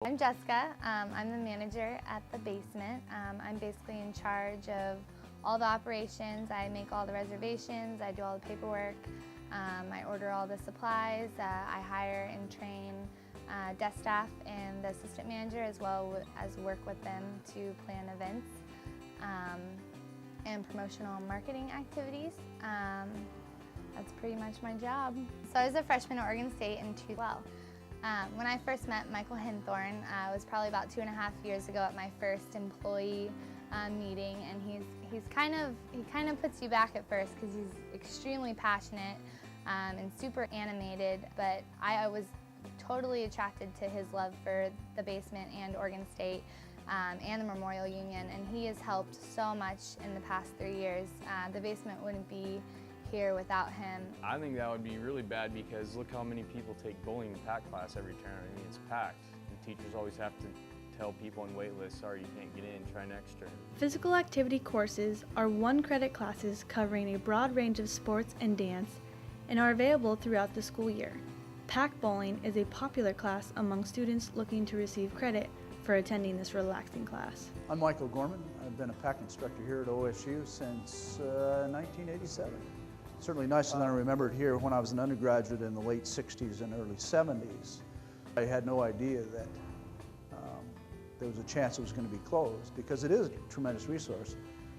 I'm Jessica. I'm the manager at the basement. I'm basically in charge of all the operations. I make all the reservations, I do all the paperwork, I order all the supplies, I hire and train desk staff and the assistant manager, as well as work with them to plan events and promotional marketing activities. That's pretty much my job. So I was a freshman at Oregon State in 2012. When I first met Michael Hinthorn, it was probably about 2.5 years ago at my first employee meeting, and he kind of puts you back at first because he's extremely passionate and super animated, but I was totally attracted to his love for the basement and Oregon State and the Memorial Union, and he has helped so much in the past 3 years. The basement wouldn't be here without him. I think that would be really bad because look how many people take bowling in PAC class every term. I mean, it's packed. And teachers always have to tell people on wait lists, sorry, you can't get in, try next term. Physical activity courses are 1-credit classes covering a broad range of sports and dance and are available throughout the school year. PAC bowling is a popular class among students looking to receive credit for attending this relaxing class. I'm Michael Gorman. I've been a PAC instructor here at OSU since 1987. Certainly nicer than I remembered here when I was an undergraduate in the late 60s and early 70s. I had no idea that there was a chance it was going to be closed because it is a tremendous resource.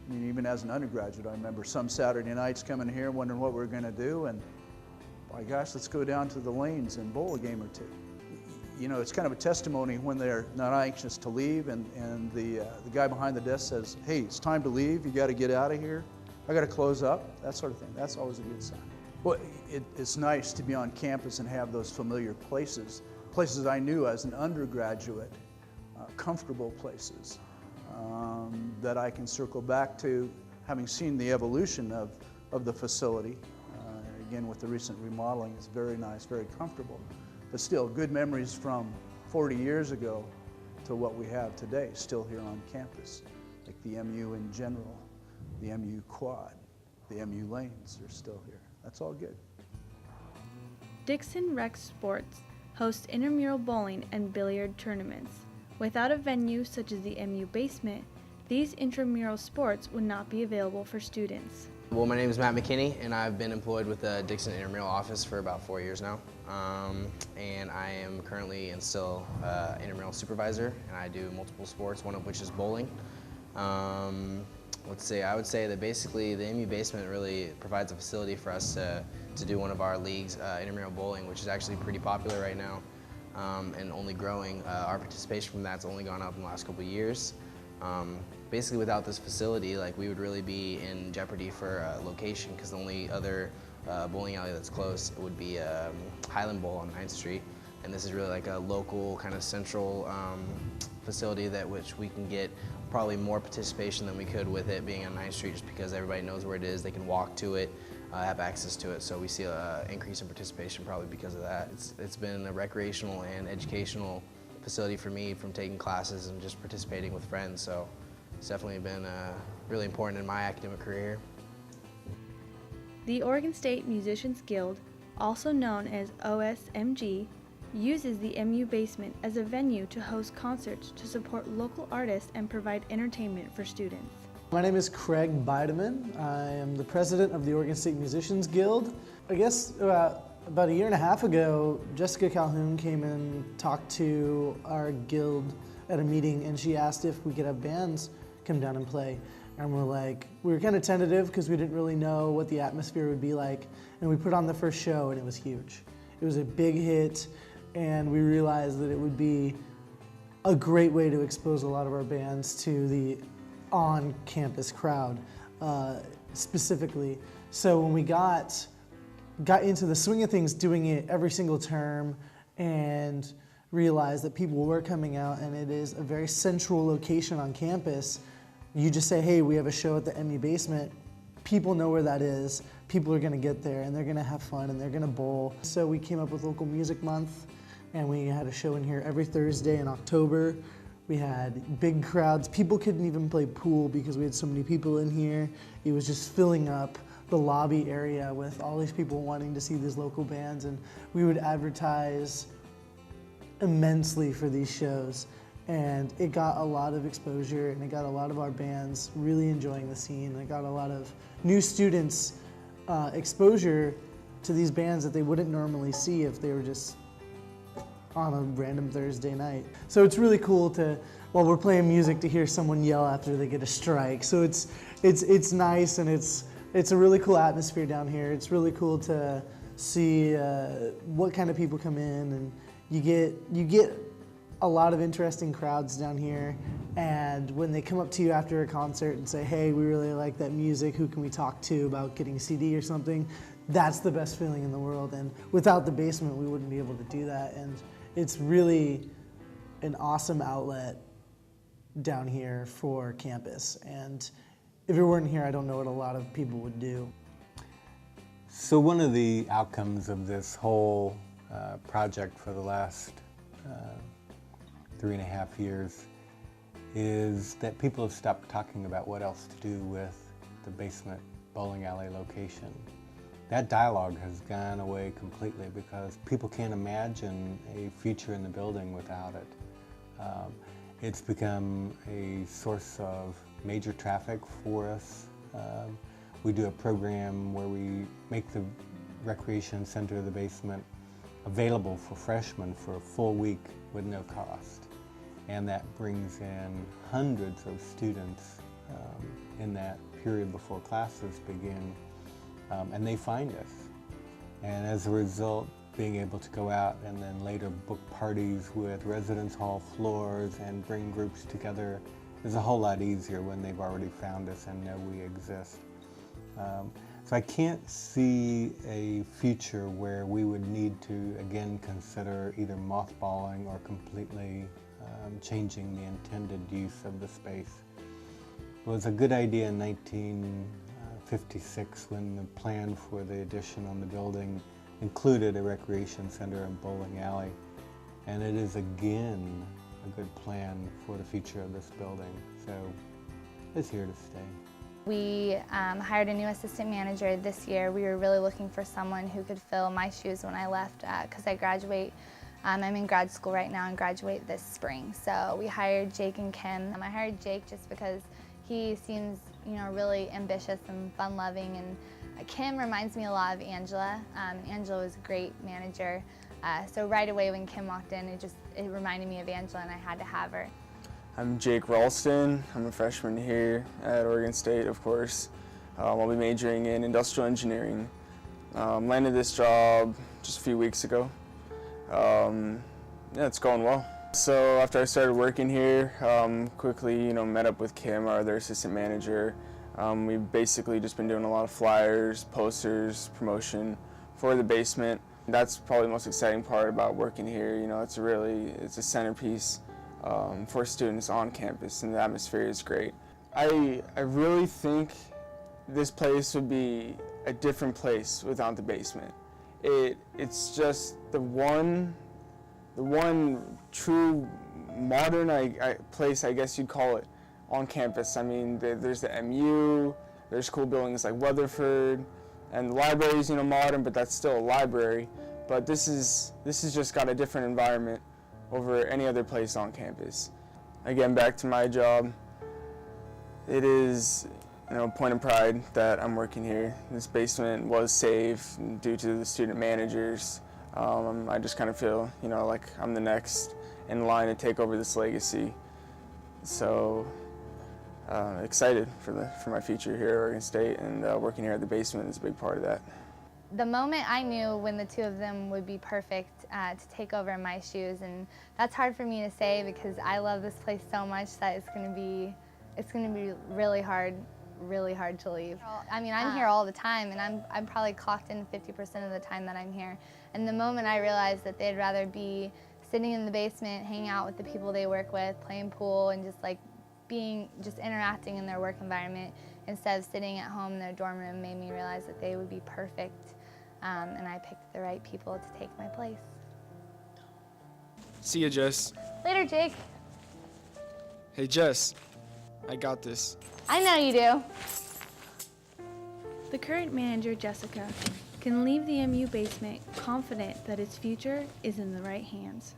I mean, even as an undergraduate, I remember some Saturday nights coming here wondering what we were going to do, and my gosh, let's go down to the lanes and bowl a game or two. You know, it's kind of a testimony when they're not anxious to leave and the guy behind the desk says, hey, it's time to leave, you got to get out of here. I got to close up, that sort of thing. That's always a good sign. Well, it's nice to be on campus and have those familiar places, places I knew as an undergraduate, comfortable places that I can circle back to, having seen the evolution of the facility. Again, with the recent remodeling, it's very nice, very comfortable. But still, good memories from 40 years ago to what we have today, still here on campus, like the MU in general. The MU quad, the MU lanes are still here. That's all good. Dixon Rec Sports hosts intramural bowling and billiard tournaments. Without a venue such as the MU basement, these intramural sports would not be available for students. Well, my name is Matt McKinney, and I've been employed with the Dixon Intramural office for about 4 years now. And I am currently and still intramural supervisor, and I do multiple sports, one of which is bowling. I would say that basically the MU basement really provides a facility for us to do one of our leagues, intramural bowling, which is actually pretty popular right now and only growing. Our participation from that's only gone up in the last couple of years. Basically without this facility, like, we would really be in jeopardy for location, because the only other bowling alley that's close would be Highland Bowl on 9th Street. And this is really like a local kind of central facility which we can get probably more participation than we could with it being on 9th Street, just because everybody knows where it is, they can walk to it, have access to it. So we see an increase in participation probably because of that. It's been a recreational and educational facility for me, from taking classes and just participating with friends. So it's definitely been really important in my academic career. The Oregon State Musicians Guild, also known as OSMG, uses the MU basement as a venue to host concerts to support local artists and provide entertainment for students. My name is Craig Bideman. I am the president of the Oregon State Musicians Guild. I guess about 1.5 years ago, Jessica Calhoun came and talked to our guild at a meeting, and she asked if we could have bands come down and play. And we were kind of tentative because we didn't really know what the atmosphere would be like. And we put on the first show, and it was huge. It was a big hit, and we realized that it would be a great way to expose a lot of our bands to the on-campus crowd, specifically. So when we got into the swing of things, doing it every single term, and realized that people were coming out, and it is a very central location on campus. You just say, hey, we have a show at the MU basement. People know where that is. People are gonna get there, and they're gonna have fun, and they're gonna bowl. So we came up with Local Music Month, and we had a show in here every Thursday in October. We had big crowds. People couldn't even play pool because we had so many people in here. It was just filling up the lobby area with all these people wanting to see these local bands, and we would advertise immensely for these shows, and it got a lot of exposure, and it got a lot of our bands really enjoying the scene. It got a lot of new students exposure to these bands that they wouldn't normally see if they were just on a random Thursday night. So it's really cool to, while we're playing music, to hear someone yell after they get a strike. So it's nice, and it's a really cool atmosphere down here. It's really cool to see what kind of people come in, and you get a lot of interesting crowds down here. And when they come up to you after a concert and say, hey, we really like that music, who can we talk to about getting a CD or something, that's the best feeling in the world. And without the basement, we wouldn't be able to do that. And it's really an awesome outlet down here for campus. And if it weren't here, I don't know what a lot of people would do. So one of the outcomes of this whole project for the last 3.5 years is that people have stopped talking about what else to do with the basement bowling alley location. That dialogue has gone away completely because people can't imagine a future in the building without it. It's become a source of major traffic for us. We do a program where we make the recreation center of the basement available for freshmen for a full week with no cost. And that brings in hundreds of students in that period before classes begin. And they find us. And as a result, being able to go out and then later book parties with residence hall floors and bring groups together is a whole lot easier when they've already found us and know we exist. So I can't see a future where we would need to again consider either mothballing or completely changing the intended use of the space. It was a good idea in 1956 when the plan for the addition on the building included a recreation center and bowling alley. And it is again a good plan for the future of this building. So it's here to stay. We hired a new assistant manager this year. We were really looking for someone who could fill my shoes when I left because I graduate. I'm in grad school right now and graduate this spring. So we hired Jake and Kim. I hired Jake just because he seems, really ambitious and fun-loving, and Kim reminds me a lot of Angela. Angela was a great manager. So right away when Kim walked in, it reminded me of Angela, and I had to have her. I'm Jake Ralston. I'm a freshman here at Oregon State, of course. I'll be majoring in industrial engineering. Landed this job just a few weeks ago. Yeah, it's going well. So after I started working here, quickly, met up with Kim, our other assistant manager. We've basically just been doing a lot of flyers, posters, promotion for the basement. That's probably the most exciting part about working here. It's a centerpiece for students on campus, and the atmosphere is great. I really think this place would be a different place without the basement. It's just the one true modern place, I guess you'd call it, on campus. I mean, there's the MU, there's cool buildings like Weatherford, and the library's modern, but that's still a library. But this is just got a different environment over any other place on campus. Again, back to my job, it is a point of pride that I'm working here. This basement was saved due to the student managers. I just kind of feel, like I'm the next in line to take over this legacy. So excited for my future here at Oregon State, and working here at the basement is a big part of that. The moment I knew when the two of them would be perfect to take over in my shoes, and that's hard for me to say because I love this place so much that it's going to be really hard to leave. I mean, I'm here all the time, and I'm probably clocked in 50% of the time that I'm here. And the moment I realized that they'd rather be sitting in the basement, hanging out with the people they work with, playing pool, and just interacting in their work environment instead of sitting at home in their dorm room made me realize that they would be perfect. And I picked the right people to take my place. See ya, Jess. Later, Jake. Hey, Jess. I got this. I know you do. The current manager, Jessica, can leave the MU basement confident that its future is in the right hands.